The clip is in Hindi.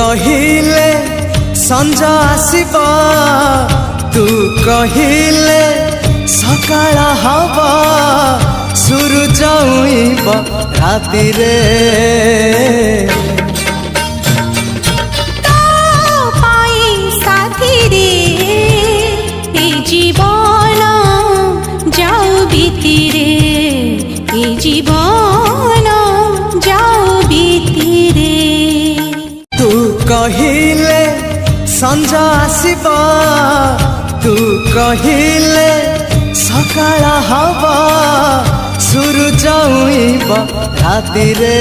कहिले संज आसब तू कहिले सकाळ हब सूरज उइब राति रे जीवन जाऊ बीतीरे जीवन जाऊ बीतीरे तू कहिले संज आसब तू कहिले सकाळ हब सूरज उइब राति रे।